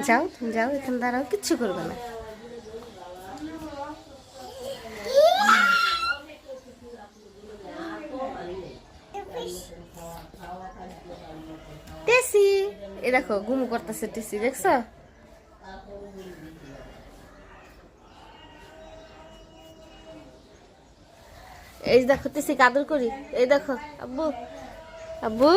যাও তুমি যাও, এখানে দাঁড়াও, কিচ্ছু করবে না। টেসি এ দেখো ঘুমু করতেছে, টেসি দেখছো? এই দেখো টেসি কাদর করি, এই দেখো আব্বু আব্বু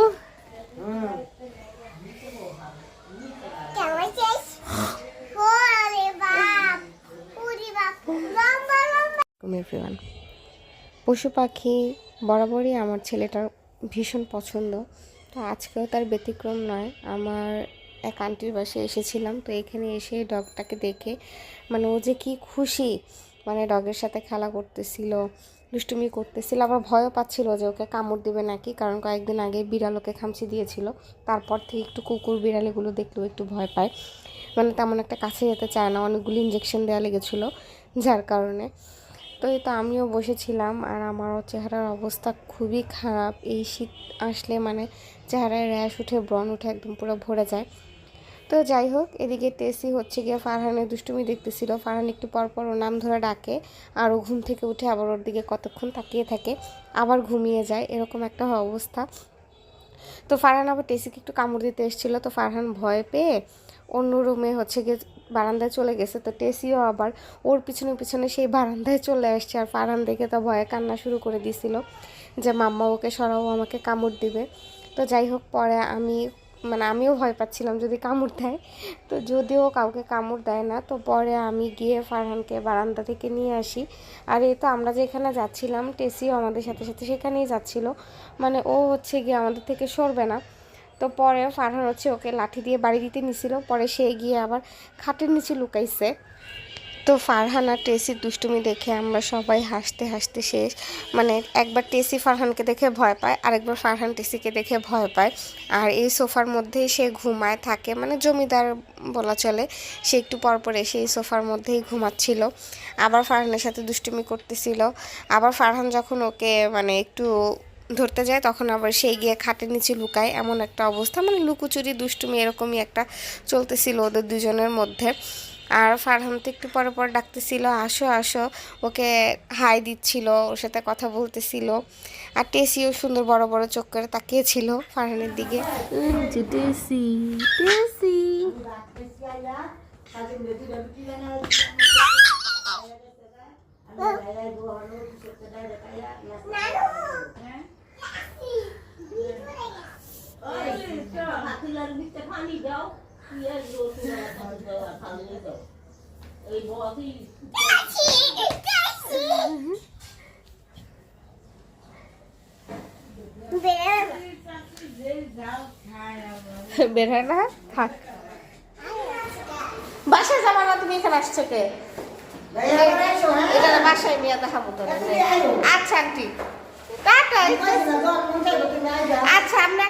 পশু পাখি বরাবরই আমার ছেলেটার ভীষণ পছন্দ। তো আজকেও তার ব্যতিক্রম নয়। আমার এক আন্টির বাসায় এসেছিলাম, তো এখানে এসে ডগটাকে দেখে মানে ও যে কি খুশি, মানে ডগের সাথে খেলা করতেছিল, দুষ্টুমি করতেছিল, আবার ভয়ও পাচ্ছিল যে ওকে কামড় দেবে নাকি, কারণ কয়েকদিন আগে বিড়াল ওকে খামচি দিয়েছিল। তারপর থেকে একটু কুকুর বিড়ালিগুলো দেখলেও একটু ভয় পায়, মানে তেমন একটা কাছে যেতে চায় না, অনেকগুলো ইঞ্জেকশন দেওয়া লেগেছিলো যার কারণে। তো এই তো আমিও বসেছিলাম, আর আমারও চেহারার অবস্থা খুবই খারাপ। এই শীত আসলে মানে চেহারায় র্যাশ উঠে, ব্রণ উঠে, একদম পুরো ভরে যায়। তো যাই হোক, এদিকে টেসি হচ্ছে গিয়ে ফারহানের দুষ্টুমি দেখতেছিল। ফারহান একটু পরপর ওর নাম ধরে ডাকে, আর ও ঘুম থেকে উঠে আবার ওর দিকে কতক্ষণ তাকিয়ে থাকে, আবার ঘুমিয়ে যায়, এরকম একটা অবস্থা। তো ফারহান আবার টেসিকে একটু কামড় দিতে এসেছিলো, তো ফারহান ভয় পেয়ে অন্য রুমে হচ্ছে গিয়ে বারান্দায় চলে গেছে। তো টেসিও আবার ওর পিছনে পিছনে সেই বারান্দায় চলে আসছে, আর ফারহান দেখে তো ভয়ে কান্না শুরু করে দিছিল যে মাম্মা ওকে সরাও, আমাকে কামড় দিবে। তো যাই হোক, পরে আমিও ভয় পাচ্ছিলাম যদি কামড় দেয়, তো যদিও কাউকে কামড় দেয় না। তো পরে আমি গিয়ে ফারহানকে বারান্দা থেকে নিয়ে আসি। আর এই তো আমরা যেখানে যাচ্ছিলাম, টেসিও আমাদের সাথে সাথে সেখানেই যাচ্ছিল, মানে ও হচ্ছে গিয়ে আমাদের থেকে সরবে না। তো পরে ফারহান হচ্ছে ওকে লাঠি দিয়ে বাড়ি দিতে নিছিল, পরে সে গিয়ে আবার খাটের নিচে লুকাইছে। তো ফারহান আর টেসির দুষ্টুমি দেখে আমরা সবাই হাসতে হাসতে শেষ। মানে একবার টেসি ফারহানকে দেখে ভয় পায়, আরেকবার ফারহান টেসিকে দেখে ভয় পায়। আর এই সোফার মধ্যেই সে ঘুমায় থাকে, মানে জমিদার বলা চলে। সে একটু পরপর এসে এই সোফার মধ্যেই ঘুমাচ্ছিল, আবার ফারহানের সাথে দুষ্টুমি করতেছিল। আবার ফারহান যখন ওকে মানে একটু ধরতে যায়, তখন আবার সেই গিয়ে খাটের নিচে লুকায়, এমন একটা অবস্থা, মানে লুকোচুরি দুষ্টুমি এরকমই একটা চলতেছিল ওদের দুজনের মধ্যে। আর ফারহান তো একটু পরে পর ডাকতেছিল আসো আসো, ওকে হাই দিচ্ছিল, ওর সাথে কথা বলতেছিল। আর টেসিও সুন্দর বড় বড় চোখ করে তাকিয়েছিল ফারহানের দিকে। টেসি টেসি বের হয় না, থাক, বাসায় যাবা না, তুমি এখানে আসছো কে? এটা বাসায় নিয়ে দেখাবো তো। আচ্ছা আন্টি, টাটা। আচ্ছা আমরা